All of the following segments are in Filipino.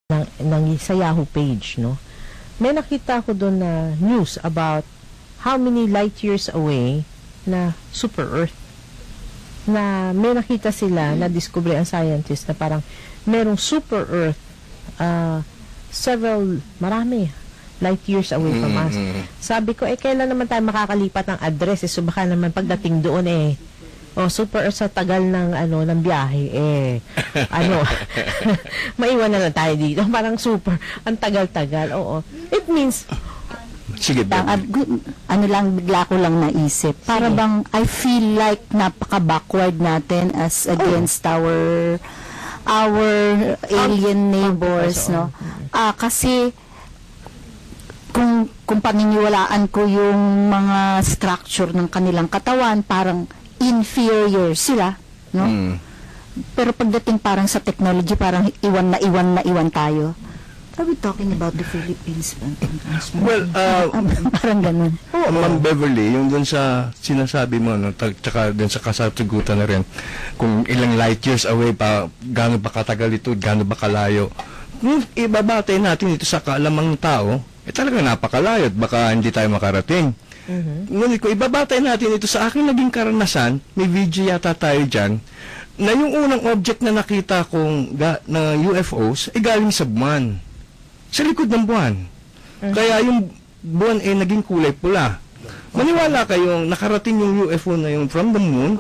sa Yahoo page, no? May nakita ko doon na news about how many light years away na super Earth. Na may nakita sila na discover ang scientist na parang merong super Earth marami light years away from us. Sabi ko, kailan naman tayo makakalipat ng address? So baka naman pagdating doon super Earth sa tagal ng ng biyahe maiwan na lang tayo dito. Parang super ang tagal-tagal. Oo. It means sige, bigla ko lang naisip. Para bang I feel like napaka-backward natin as against our alien neighbors, no? Kasi kung paniniwalaan ko yung mga structure ng kanilang katawan, parang inferior sila, no? Pero pagdating parang sa technology, parang iwan tayo. Are we talking about the Philippines? Well, parang ganun. Ma'am Beverly, yung dun sa sinasabi mo, no, tsaka dun sa kasasagutan na rin, kung ilang light years away pa, gaano ba katagal ito, gaano ba kalayo, kung ibabatay natin ito sa kaalamang tao, talagang napakalayo, baka hindi tayo makarating. Ngunit kung ibabatay natin ito sa aking naging karanasan, may video yata tayo dyan, na yung unang object na nakita kong na UFOs ay galing sa buwan. Sa likod ng buwan. Kaya yung buwan naging kulay pula. Maniwala kayong nakarating yung UFO na yung from the moon,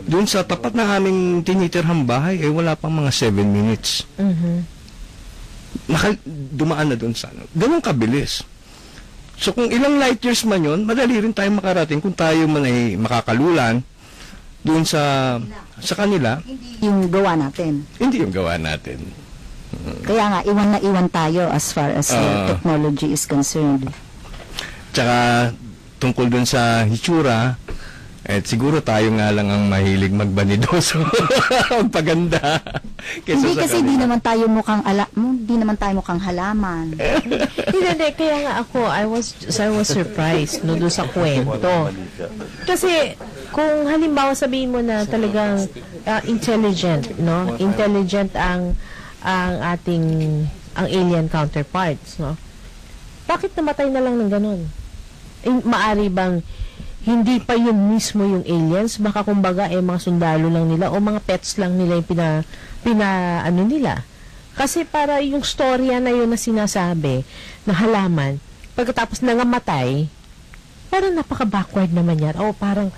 doon sa tapat na aming tinitirhang bahay, wala pang mga 7 minutes. Dumaan na doon sa ganun kabilis. So kung ilang light years man yun, madali rin tayo makarating kung tayo man ay makakalulan doon sa kanila. Hindi yung gawa natin. Hindi yung gawa natin. Kaya nga, iwan tayo as far as technology is concerned. Tsaka, tungkol dun sa hitsura, siguro tayo nga lang ang mahilig magbanidoso. Magpaganda. Hindi kasi di naman tayo mukhang halaman. Hindi, kaya nga ako, I was surprised doon sa kwento. Kasi, kung halimbawa sabihin mo na talagang intelligent, no? Intelligent ang alien counterparts, no? Bakit namatay na lang ng ganun? Maari bang hindi pa yun mismo yung aliens? Baka kumbaga mga sundalo lang nila o mga pets lang nila yung nila. Kasi para yung storya na yun na sinasabi na halaman, pagkatapos nangamatay, parang napaka-backward naman yan. O parang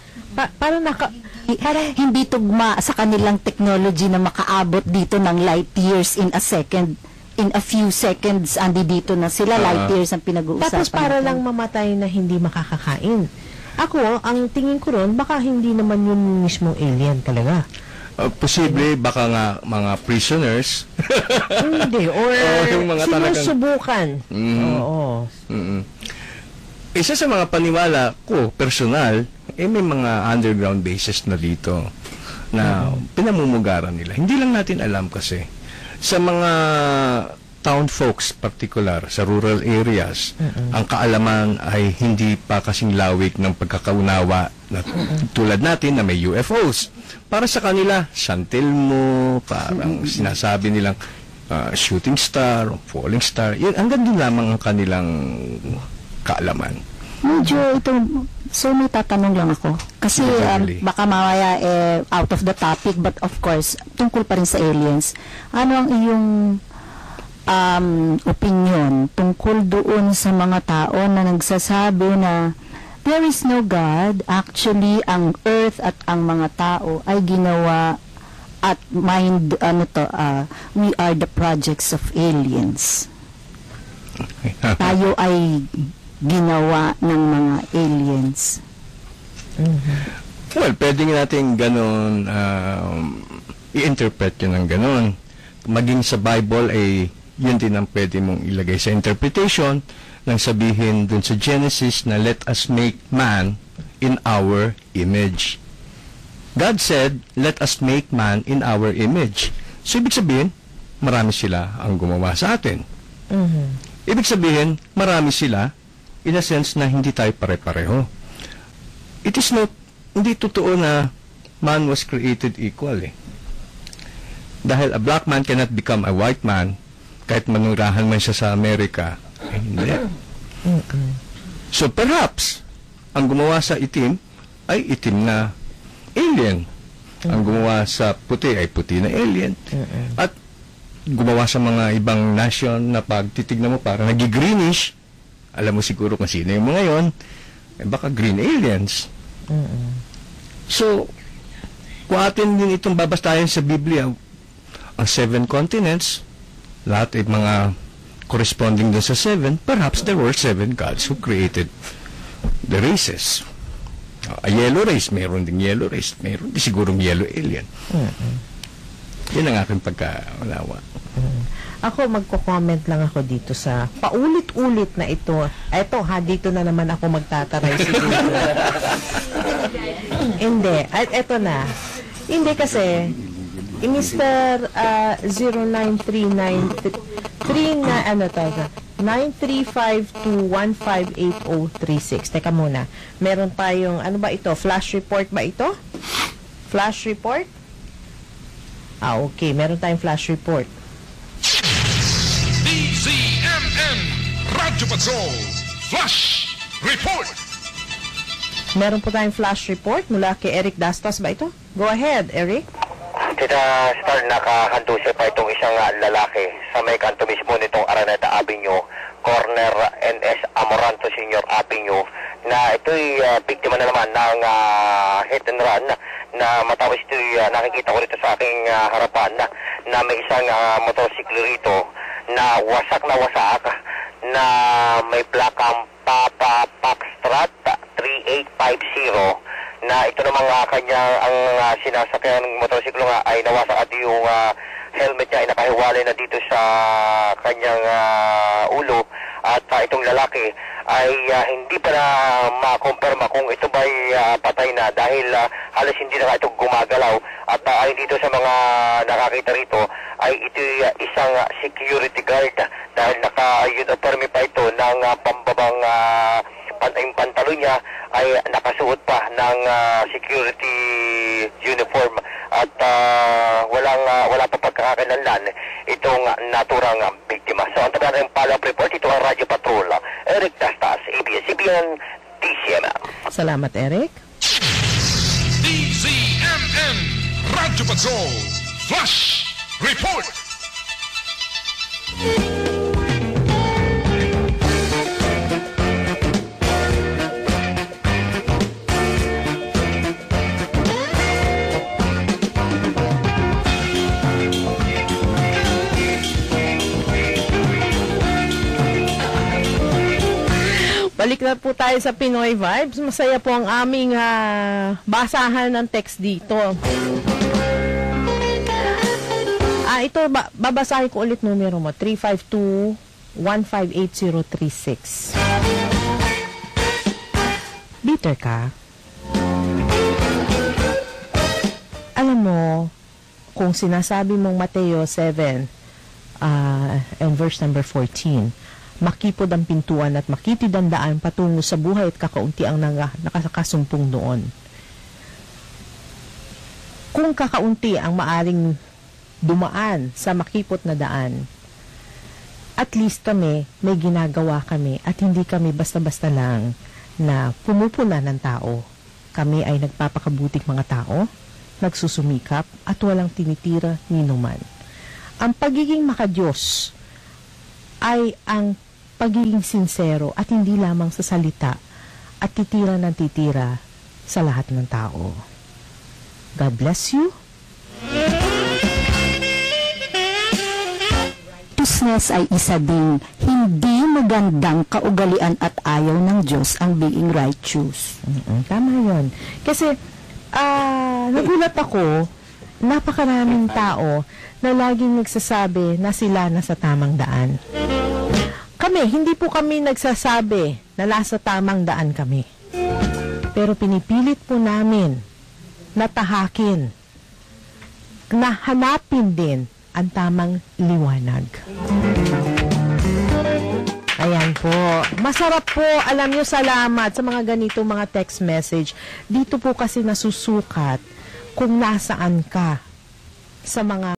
hindi tugma sa kanilang technology na makaabot dito ng light years in a second. In a few seconds, andi dito na sila, light years ang pinag-uusapan. Tapos para lang mamatay na hindi makakakain. Ako, ang tingin ko ron, baka hindi naman yun mismong alien talaga. Posible, baka nga mga prisoners. Hindi, or yung mga sinusubukan. Oo. Isa sa mga paniwala ko, personal, may mga underground bases na dito na pinamumugaran nila. Hindi lang natin alam kasi. Sa mga town folks, particular, sa rural areas, ang kaalaman ay hindi pa kasing lawik ng pagkakaunawa na tulad natin na may UFOs. Para sa kanila, San Telmo, parang sinasabi nilang shooting star, falling star, yun, hanggang din lamang ang kanilang kaalaman. Medyo so may tatanong lang ako. Kasi baka mamaya out of the topic, but of course, tungkol pa rin sa aliens. Ano ang iyong opinion tungkol doon sa mga tao na nagsasabi na there is no God, actually ang earth at ang mga tao ay ginawa at we are the projects of aliens. Tayo ay ginawa ng mga aliens. Well, pwede natin ganon i-interpret yun ng ganon. Maging sa Bible yun din ang pwede mong ilagay sa interpretation nang sabihin dun sa Genesis na let us make man in our image. God said, let us make man in our image. So, ibig sabihin, marami sila ang gumawa sa atin. Ibig sabihin, marami sila in a sense na hindi tayo pare-pareho. It is not, hindi totoo na man was created equal. Dahil a black man cannot become a white man, kahit manirahan man siya sa Amerika, hindi. So perhaps, ang gumawa sa itim ay itim na alien. Ang gumawa sa puti ay puti na alien. At gumawa sa mga ibang nation na pag titignan mo parang nagi-greenish, alam mo siguro kung sino yung mga yon, eh baka green aliens. So, kung atin din itong babastayan sa Biblia, ang 7 continents, lahat ay mga corresponding dun sa 7, perhaps there were 7 gods who created the races. A yellow race, meron ding yellow race, meron din sigurong yellow alien. Yan ang aking pagkaunawa. Ako, magko-comment lang ako dito sa paulit-ulit na ito. Eto ha, dito na naman ako magtataray siguro. Hindi. Eto na. Hindi kasi, Mr. 935215836. Teka muna. Meron tayong, ano ba ito? Flash report ba ito? Flash report? Okay. Meron tayong flash report. DZMM Radyo Patrol Flash Report. Meron po tayong flash report mula kay Eric Dastas ba ito? Go ahead, Eric. Tita Star, nakahandusay pa itong isang lalaki sa may kanto mismo nitong Araneta Avenue, corner NS Amoranto Senior Avenue, na ito'y biktima na naman ng hit and run na matapos ito'y nakikita ko rito sa aking harapan na may isang motorsiklo rito na wasak na may plakang Papa Foxtrot 3850 na ito namang ang sinasakyan ng motorsiklo nga ay nawasak at yung helmet niya ay nakahiwalay na dito sa kanyang ulo at itong lalaki ay hindi pa na makumpirma kung ito ba'y patay na dahil halos hindi na ito gumagalaw at ay dito sa mga nakakita rito ay ito isang security guard dahil naka-uniforme pa ito ng pambabang yung pantalon niya ay nakasuot pa ng security uniform at wala pa pagkakakilanlan itong naturang biktima. So ang taga ng follow-up report, ito ang Radyo Patrol, Eric Dastas, ABS-CBN, DCMM. Salamat, Eric. DZMM Radyo Patrol Flash Report. Balik na po tayo sa Pinoy Vibes. Masaya po ang aming basahan ng text dito. Ito, babasahin ko ulit numero mo. 352-158-036. Bitter ka? Alam mo, kung sinasabi mong Mateo 7 and verse number 14, makipod ang pintuan at makitid ang daan patungo sa buhay at kakaunti ang nakakasumpong doon. Kung kakaunti ang maaring dumaan sa makipot na daan, at least kami, may ginagawa kami at hindi kami basta-basta lang na pumupuna ng tao. Kami ay nagpapakabuting mga tao, nagsusumikap at walang tinitira ni numan. Ang pagiging makadiyos ay ang pagiging sincero at hindi lamang sa salita at titira ng titira sa lahat ng tao. God bless you. Righteousness ay isa ding hindi magandang kaugalian at ayaw ng Diyos ang being righteous. Tama yun. Kasi nagulat ako, napakaraming tao na laging nagsasabi na sila nasa tamang daan. Kami, hindi po kami nagsasabi na nasa tamang daan kami. Pero pinipilit po namin na tahakin, na hanapin din ang tamang liwanag. Ayan po. Masarap po. Alam nyo, salamat sa mga ganito mga text message. Dito po kasi nasusukat kung nasaan ka sa mga